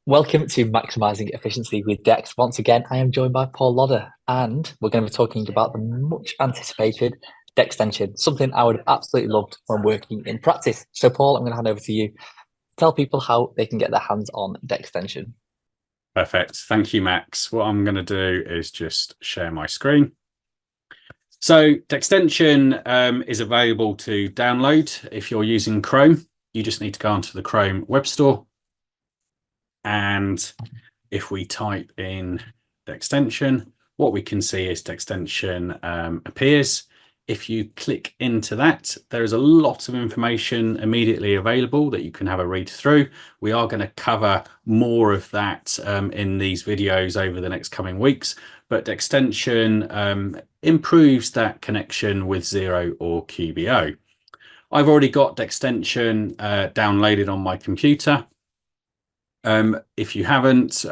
Welcome to Maximising Efficiency with Dext. Once again, I am joined by Paul Lodder, and we're going to be talking about the much anticipated Dextension, something I would have absolutely loved when working in practice. So, Paul, I'm going to hand over to you. Tell people how they can get their hands on Dextension. Perfect. Thank you, Max. What I'm going to do is just share my screen. So Dextension is available to download if you're using Chrome. You just need to go onto the Chrome Web Store. And if we type in Dextension, what we can see is Dextension appears. If you click into that, there is a lot of information immediately available that you can have a read through. We are going to cover more of that in these videos over the next coming weeks, but Dextension improves that connection with Xero or QBO. I've already got Dextension downloaded on my computer. If you haven't,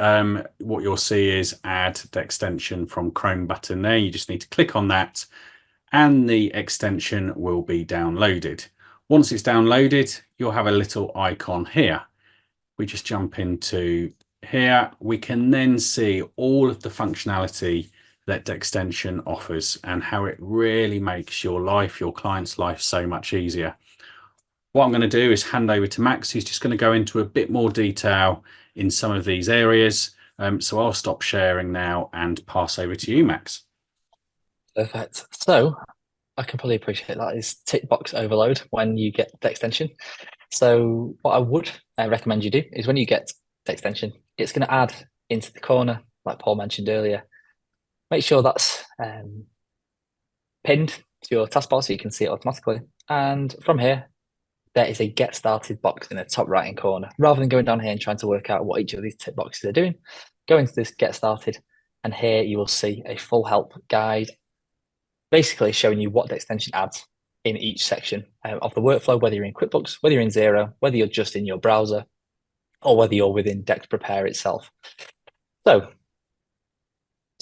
what you'll see is add Dextension from Chrome button there. You just need to click on that and the extension will be downloaded. Once it's downloaded, you'll have a little icon here. We just jump into here. We can then see all of the functionality that Dextension offers and how it really makes your life, your client's life, so much easier. What I'm going to do is hand over to Max, who's just going to go into a bit more detail in some of these areas. So I'll stop sharing now and pass over to you, Max. Perfect. So, I can probably appreciate that is tick box overload when you get Dextension. So, what I would recommend you do is when you get Dextension, it's going to add into the corner, like Paul mentioned earlier. Make sure that's pinned to your taskbar so you can see it automatically. And from here, there is a get started box in the top right hand corner. Rather than going down here and trying to work out what each of these tick boxes are doing, go into this get started, and here you will see a full help guide, basically showing you what Dextension adds in each section of the workflow, whether you're in QuickBooks, whether you're in Xero, whether you're just in your browser, or whether you're within Dext Prepare itself. So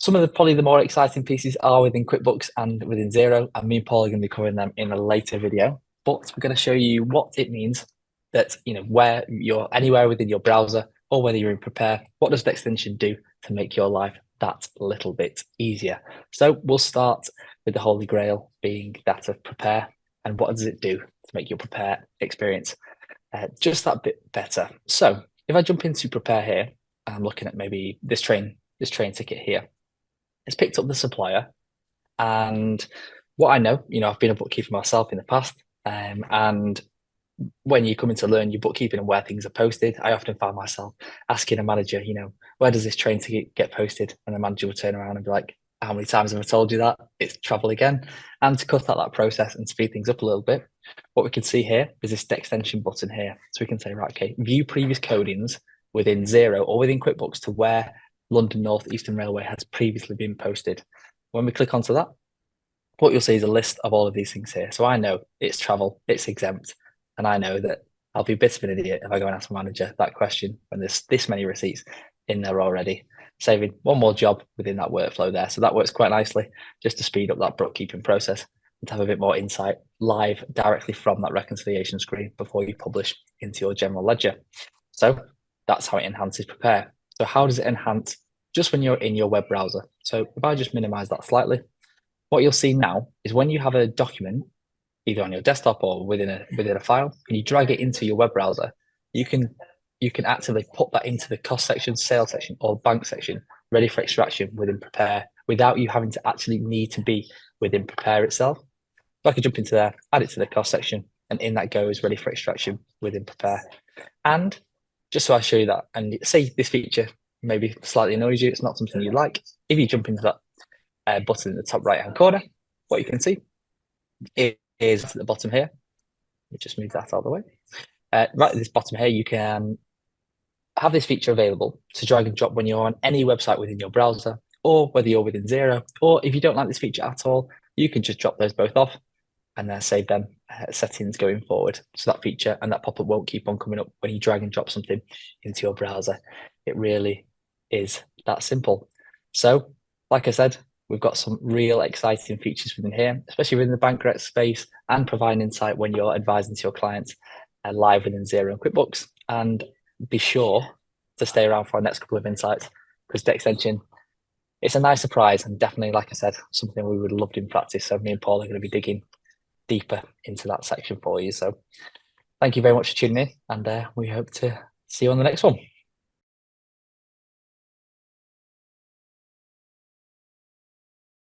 some of probably the more exciting pieces are within QuickBooks and within Xero, and me and Paul are going to be covering them in a later video. But we're going to show you what it means that, where you're anywhere within your browser or whether you're in Prepare, what does Dextension do to make your life that little bit easier? So we'll start with the Holy Grail being that of Prepare. And what does it do to make your Prepare experience just that bit better? So if I jump into Prepare here, and I'm looking at maybe this train ticket here, it's picked up the supplier. And what I know, I've been a bookkeeper myself in the past. And when you come in to learn your bookkeeping and where things are posted, I often find myself asking a manager, where does this train ticket get posted? And the manager will turn around and be like, how many times have I told you that? It's travel again. And to cut out that process and speed things up a little bit, what we can see here is this Dextension button here. So we can say, right, okay, view previous codings within Xero or within QuickBooks to where London North Eastern Railway has previously been posted. When we click onto that, what you'll see is a list of all of these things here. So I know it's travel, it's exempt, and I know that I'll be a bit of an idiot if I go and ask my manager that question when there's this many receipts in there already, saving one more job within that workflow there. So that works quite nicely just to speed up that bookkeeping process and to have a bit more insight live directly from that reconciliation screen before you publish into your general ledger. So that's how it enhances Prepare. So how does it enhance just when you're in your web browser? So if I just minimize that slightly, what you'll see now is when you have a document, either on your desktop or within a file, and you drag it into your web browser, you can actively put that into the cost section, sales section, or bank section, ready for extraction within Prepare, without you having to actually need to be within Prepare itself. So I could jump into there, add it to the cost section, and in that goes ready for extraction within Prepare. And just so I show you that, and say this feature maybe slightly annoys you, it's not something you like. If you jump into that button in the top right hand corner, what you can see is at the bottom here. Let me just move that out of the way. Right at this bottom here, you can have this feature available to drag and drop when you're on any website within your browser, or whether you're within Xero, or if you don't like this feature at all, you can just drop those both off and then save them settings going forward. So that feature and that pop-up won't keep on coming up when you drag and drop something into your browser. It really is that simple. So, like I said, we've got some real exciting features within here, especially within the bank rec space, and providing insight when you're advising to your clients live within Xero and QuickBooks. And be sure to stay around for our next couple of insights, because Dextension, it's a nice surprise, and definitely, like I said, something we would have loved in practice. So me and Paul are going to be digging deeper into that section for you. So thank you very much for tuning in, and we hope to see you on the next one.